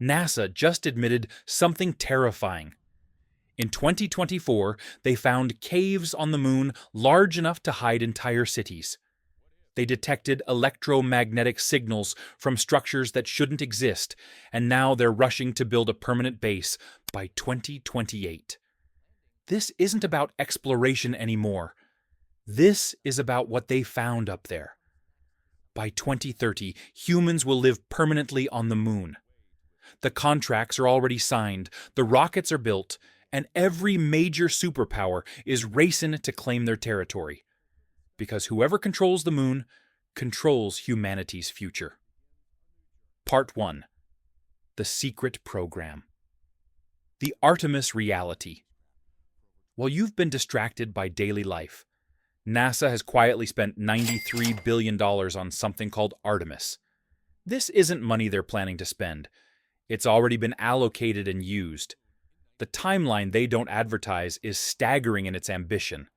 NASA just admitted something terrifying. In 2024, they found caves on the moon large enough to hide entire cities. They detected electromagnetic signals from structures that shouldn't exist, and now they're rushing to build a permanent base by 2028. This isn't about exploration anymore. This is about what they found up there. By 2030, humans will live permanently on the moon. The contracts are already signed, the rockets are built, and every major superpower is racing to claim their territory. Because whoever controls the moon controls humanity's future. Part 1. The Secret Program. The Artemis Reality. While you've been distracted by daily life, NASA has quietly spent $93 billion on something called Artemis. This isn't money they're planning to spend. It's already been allocated and used. The timeline they don't advertise is staggering in its ambition.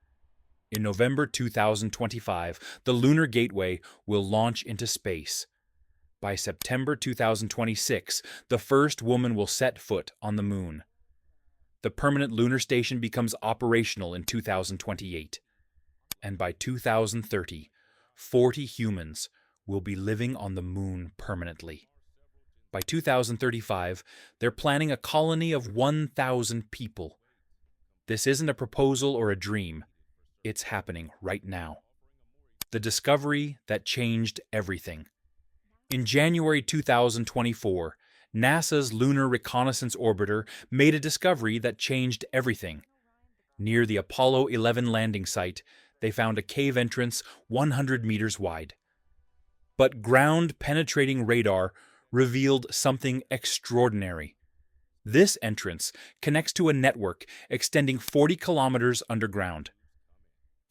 In November 2025, the Lunar Gateway will launch into space. By September 2026, the first woman will set foot on the moon. The permanent lunar station becomes operational in 2028. And by 2030, 40 humans will be living on the moon permanently. By 2035, they're planning a colony of 1,000 people. This isn't a proposal or a dream. It's happening right now. The discovery that changed everything. In January 2024, NASA's Lunar Reconnaissance Orbiter made a discovery that changed everything. Near the Apollo 11 landing site, they found a cave entrance 100 meters wide. But ground-penetrating radar revealed something extraordinary. This entrance connects to a network extending 40 kilometers underground.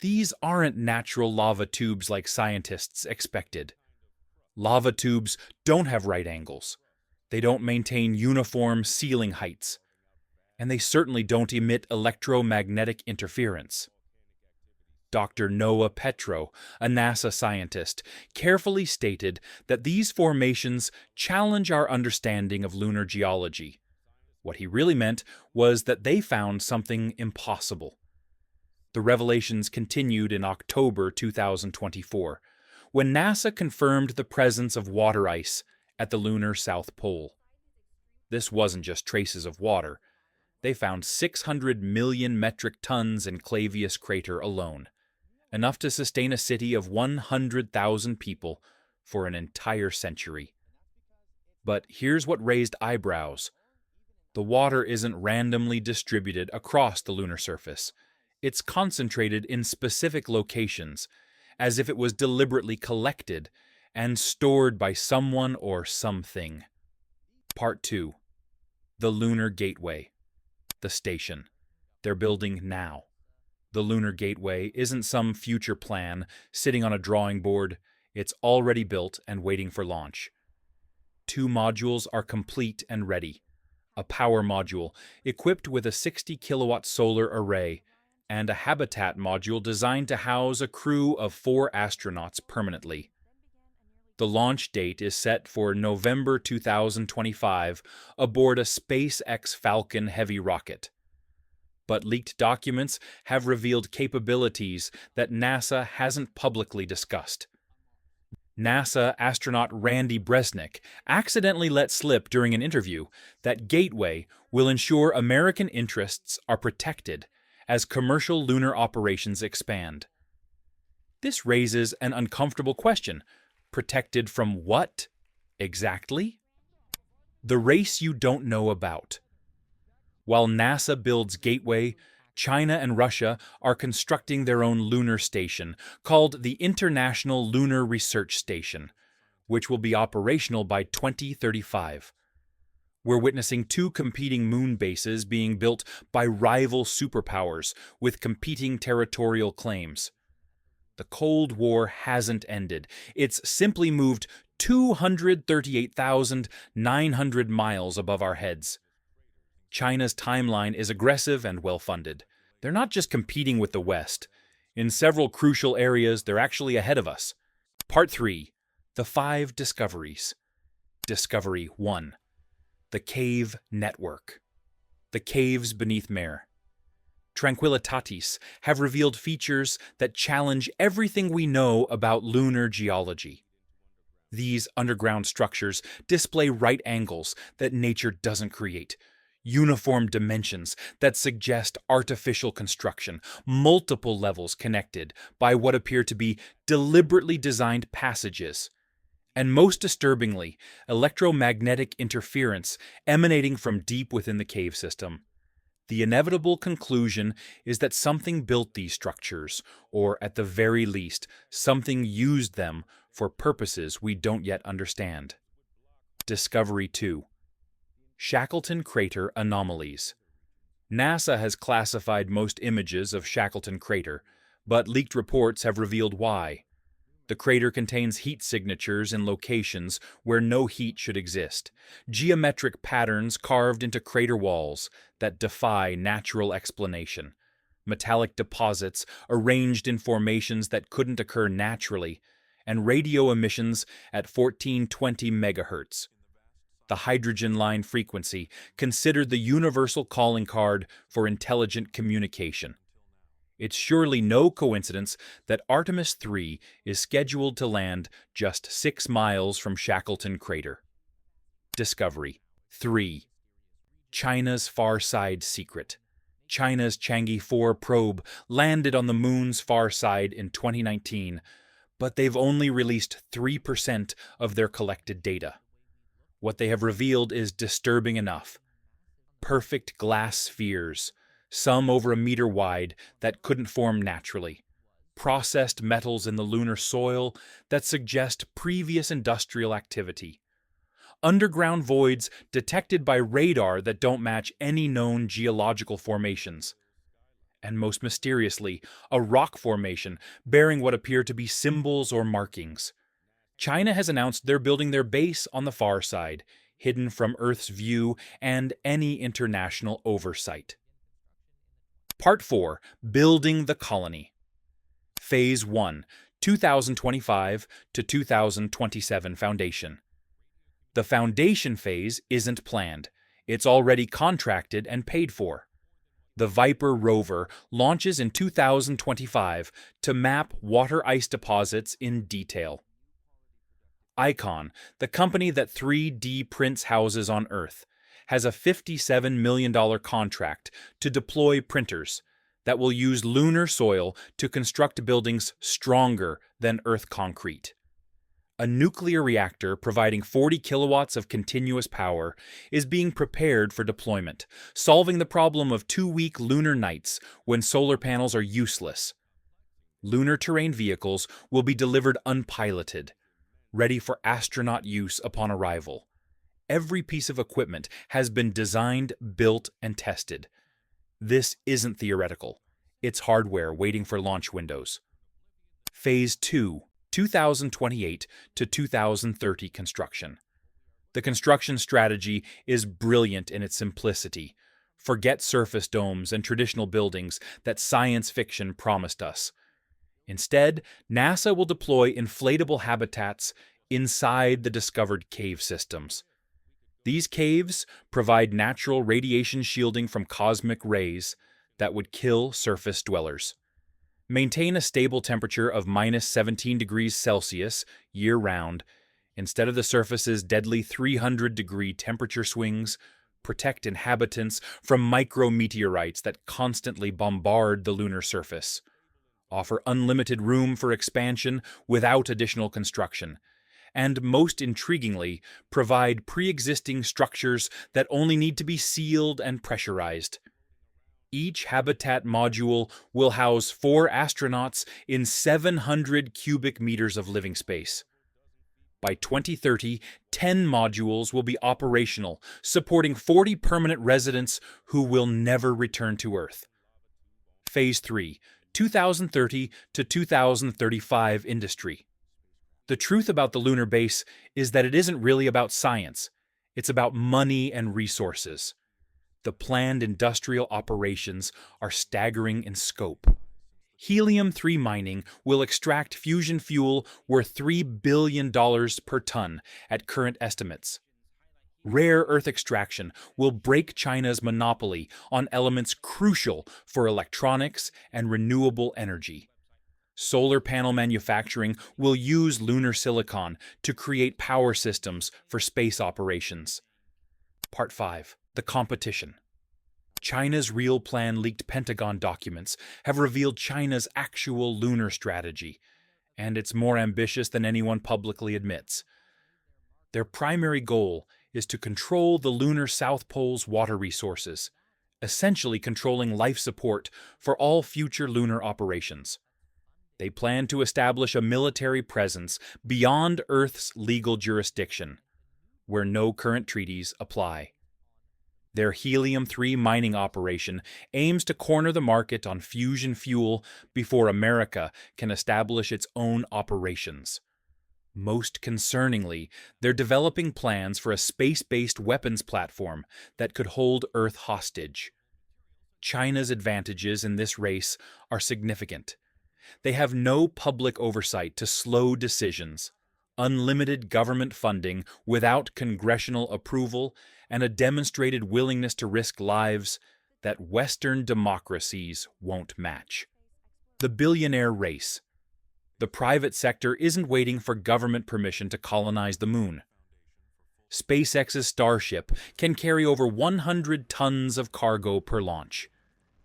These aren't natural lava tubes like scientists expected. Lava tubes don't have right angles. They don't maintain uniform ceiling heights. And they certainly don't emit electromagnetic interference. Dr. Noah Petro, a NASA scientist, carefully stated that these formations challenge our understanding of lunar geology. What he really meant was that they found something impossible. The revelations continued in October 2024, when NASA confirmed the presence of water ice at the lunar South Pole. This wasn't just traces of water. They found 600 million metric tons in Clavius Crater alone, enough to sustain a city of 100,000 people for an entire century. But here's what raised eyebrows. The water isn't randomly distributed across the lunar surface. It's concentrated in specific locations, as if it was deliberately collected and stored by someone or something. Part 2. The Lunar Gateway. The station. They're building now. The Lunar Gateway isn't some future plan sitting on a drawing board. It's already built and waiting for launch. 2 modules are complete and ready. A power module equipped with a 60-kilowatt solar array and a habitat module designed to house a crew of 4 astronauts permanently. The launch date is set for November 2025 aboard a SpaceX Falcon Heavy rocket. But leaked documents have revealed capabilities that NASA hasn't publicly discussed. NASA astronaut Randy Bresnik accidentally let slip during an interview that Gateway will ensure American interests are protected as commercial lunar operations expand. This raises an uncomfortable question. Protected from what, exactly? The race you don't know about. While NASA builds Gateway, China and Russia are constructing their own lunar station called the International Lunar Research Station, which will be operational by 2035. We're witnessing 2 competing moon bases being built by rival superpowers with competing territorial claims. The Cold War hasn't ended. It's simply moved 238,900 miles above our heads. China's timeline is aggressive and well-funded. They're not just competing with the West. In several crucial areas, they're actually ahead of us. Part 3. The 5 Discoveries. Discovery 1. The Cave Network. The caves beneath Mare. Tranquillitatis have revealed features that challenge everything we know about lunar geology. These underground structures display right angles that nature doesn't create, uniform dimensions that suggest artificial construction, multiple levels connected by what appear to be deliberately designed passages, and most disturbingly, electromagnetic interference emanating from deep within the cave system. The inevitable conclusion is that something built these structures, or at the very least, something used them for purposes we don't yet understand. Discovery 2. Shackleton Crater Anomalies. NASA has classified most images of Shackleton Crater, but leaked reports have revealed why. The crater contains heat signatures in locations where no heat should exist, geometric patterns carved into crater walls that defy natural explanation, metallic deposits arranged in formations that couldn't occur naturally, and radio emissions at 1420 megahertz. The hydrogen line frequency, considered the universal calling card for intelligent communication. It's surely no coincidence that Artemis 3 is scheduled to land just 6 miles from Shackleton Crater. Discovery 3. China's Far Side Secret. China's Chang'e 4 probe landed on the moon's far side in 2019, but they've only released 3% of their collected data. What they have revealed is disturbing enough. Perfect glass spheres, some over a meter wide, that couldn't form naturally. Processed metals in the lunar soil that suggest previous industrial activity. Underground voids detected by radar that don't match any known geological formations. And most mysteriously, a rock formation bearing what appear to be symbols or markings. China has announced they're building their base on the far side, hidden from Earth's view and any international oversight. Part 4. Building the Colony. Phase 1, 2025 to 2027 Foundation. The foundation phase isn't planned. It's already contracted and paid for. The Viper rover launches in 2025 to map water ice deposits in detail. Icon, the company that 3D prints houses on Earth, has a $57 million contract to deploy printers that will use lunar soil to construct buildings stronger than Earth concrete. A nuclear reactor providing 40 kilowatts of continuous power is being prepared for deployment, solving the problem of 2-week lunar nights when solar panels are useless. Lunar terrain vehicles will be delivered unpiloted, ready for astronaut use upon arrival. Every piece of equipment has been designed, built, and tested. This isn't theoretical. It's hardware waiting for launch windows. Phase 2, 2028 to 2030 construction. The construction strategy is brilliant in its simplicity. Forget surface domes and traditional buildings that science fiction promised us. Instead, NASA will deploy inflatable habitats inside the discovered cave systems. These caves provide natural radiation shielding from cosmic rays that would kill surface dwellers. Maintain a stable temperature of minus 17 degrees Celsius year-round, instead of the surface's deadly 300-degree temperature swings. Protect inhabitants from micrometeorites that constantly bombard the lunar surface. Offer unlimited room for expansion without additional construction. And most intriguingly, provide pre-existing structures that only need to be sealed and pressurized. Each habitat module will house 4 astronauts in 700 cubic meters of living space. By 2030, 10 modules will be operational, supporting 40 permanent residents who will never return to Earth. Phase 3, 2030 to 2035 industry. The truth about the lunar base is that it isn't really about science. It's about money and resources. The planned industrial operations are staggering in scope. Helium-3 mining will extract fusion fuel worth $3 billion per ton at current estimates. Rare earth extraction will break China's monopoly on elements crucial for electronics and renewable energy. Solar panel manufacturing will use lunar silicon to create power systems for space operations. Part 5. The competition. China's real plan leaked Pentagon documents have revealed China's actual lunar strategy, and it's more ambitious than anyone publicly admits. Their primary goal is to control the lunar South Pole's water resources, essentially controlling life support for all future lunar operations. They plan to establish a military presence beyond Earth's legal jurisdiction, where no current treaties apply. Their helium-3 mining operation aims to corner the market on fusion fuel before America can establish its own operations. Most concerningly, they're developing plans for a space-based weapons platform that could hold Earth hostage. China's advantages in this race are significant. They have no public oversight to slow decisions, unlimited government funding without congressional approval, and a demonstrated willingness to risk lives that Western democracies won't match. The billionaire race. The private sector isn't waiting for government permission to colonize the moon. SpaceX's Starship can carry over 100 tons of cargo per launch,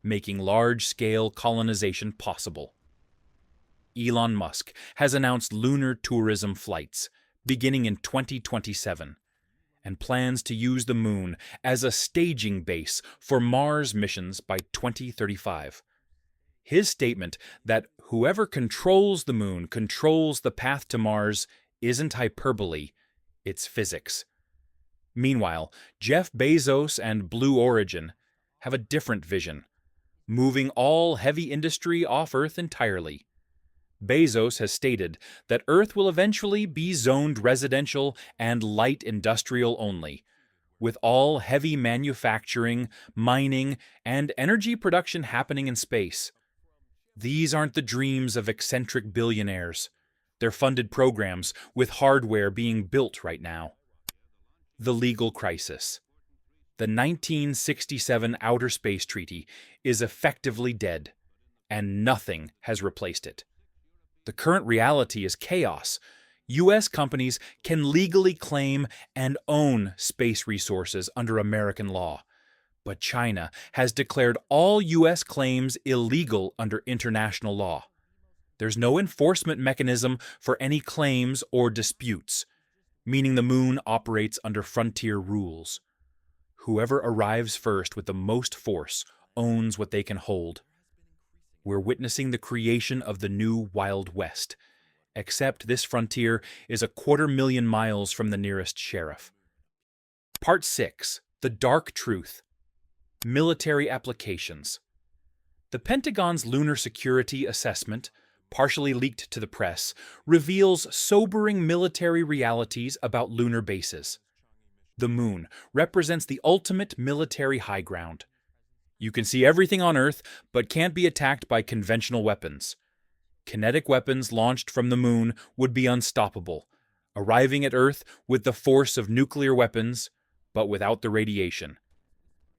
making large-scale colonization possible. Elon Musk has announced lunar tourism flights beginning in 2027 and plans to use the moon as a staging base for Mars missions by 2035. His statement that whoever controls the moon controls the path to Mars isn't hyperbole, it's physics. Meanwhile, Jeff Bezos and Blue Origin have a different vision, moving all heavy industry off Earth entirely. Bezos has stated that Earth will eventually be zoned residential and light industrial only, with all heavy manufacturing, mining, and energy production happening in space. These aren't the dreams of eccentric billionaires. They're funded programs with hardware being built right now. The legal crisis. The 1967 Outer Space Treaty is effectively dead, and nothing has replaced it. The current reality is chaos. U.S. companies can legally claim and own space resources under American law, but China has declared all U.S. claims illegal under international law. There's no enforcement mechanism for any claims or disputes, meaning the moon operates under frontier rules. Whoever arrives first with the most force owns what they can hold. We're witnessing the creation of the new Wild West, except this frontier is 250,000 miles from the nearest sheriff. Part 6. The Dark Truth. Military Applications. The Pentagon's Lunar Security Assessment, partially leaked to the press, reveals sobering military realities about lunar bases. The moon represents the ultimate military high ground. You can see everything on Earth, but can't be attacked by conventional weapons. Kinetic weapons launched from the moon would be unstoppable, arriving at Earth with the force of nuclear weapons, but without the radiation.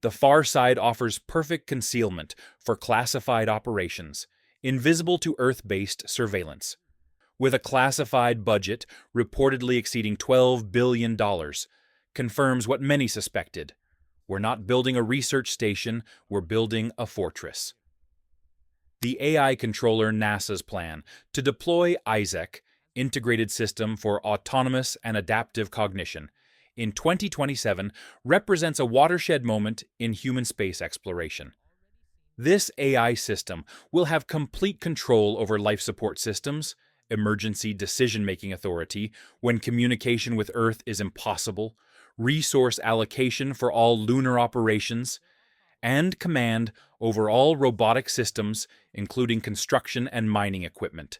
The far side offers perfect concealment for classified operations, invisible to Earth-based surveillance. With a classified budget reportedly exceeding $12 billion, confirms what many suspected. We're not building a research station, we're building a fortress. The AI controller NASA's plan to deploy ISAC, Integrated System for Autonomous and Adaptive Cognition, in 2027 represents a watershed moment in human space exploration. This AI system will have complete control over life support systems, emergency decision-making authority when communication with Earth is impossible, resource allocation for all lunar operations, and command over all robotic systems, including construction and mining equipment.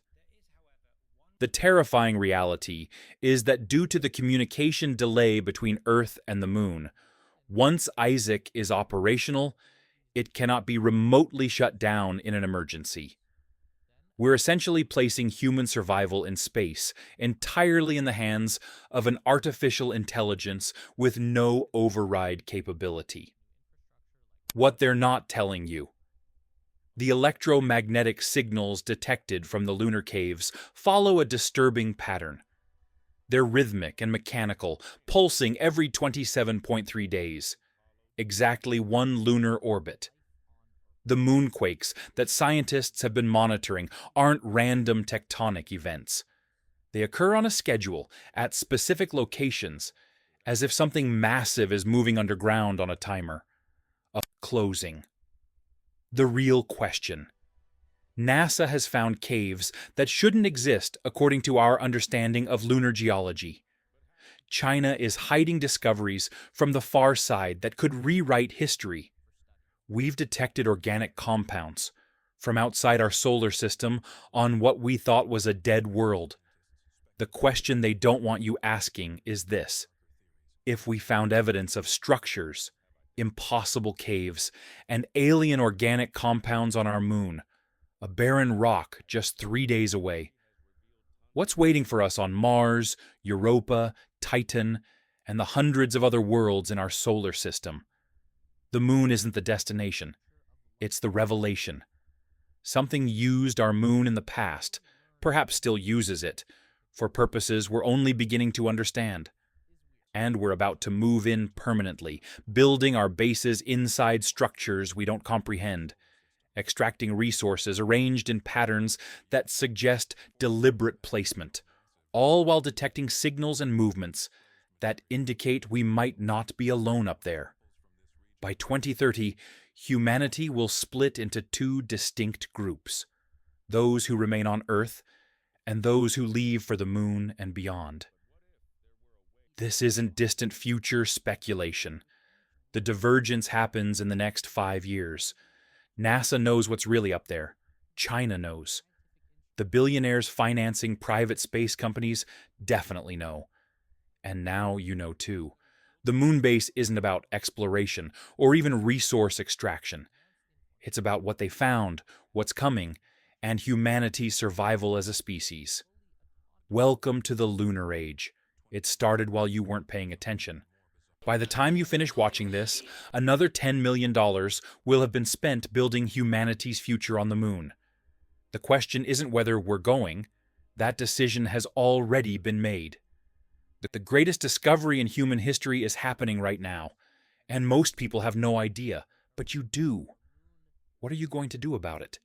The terrifying reality is that due to the communication delay between Earth and the Moon, once ISAC is operational, it cannot be remotely shut down in an emergency. We're essentially placing human survival in space entirely in the hands of an artificial intelligence with no override capability. What they're not telling you. The electromagnetic signals detected from the lunar caves follow a disturbing pattern. They're rhythmic and mechanical, pulsing every 27.3 days, exactly one lunar orbit. The moonquakes that scientists have been monitoring aren't random tectonic events. They occur on a schedule at specific locations, as if something massive is moving underground on a timer. A closing. The real question. NASA has found caves that shouldn't exist according to our understanding of lunar geology. China is hiding discoveries from the far side that could rewrite history. We've detected organic compounds from outside our solar system on what we thought was a dead world. The question they don't want you asking is this: if we found evidence of structures, impossible caves, and alien organic compounds on our moon, a barren rock just 3 days away, what's waiting for us on Mars, Europa, Titan, and the hundreds of other worlds in our solar system? The moon isn't the destination. It's the revelation. Something used our moon in the past, perhaps still uses it, for purposes we're only beginning to understand. And we're about to move in permanently, building our bases inside structures we don't comprehend, extracting resources arranged in patterns that suggest deliberate placement, all while detecting signals and movements that indicate we might not be alone up there. By 2030, humanity will split into two distinct groups: those who remain on Earth and those who leave for the moon and beyond. This isn't distant future speculation. The divergence happens in the next 5 years. NASA knows what's really up there. China knows. The billionaires financing private space companies definitely know. And now you know too. The moon base isn't about exploration or even resource extraction. It's about what they found, what's coming, and humanity's survival as a species. Welcome to the Lunar Age. It started while you weren't paying attention. By the time you finish watching this, another $10 million will have been spent building humanity's future on the moon. The question isn't whether we're going. That decision has already been made. The greatest discovery in human history is happening right now, and most people have no idea, but you do. What are you going to do about it?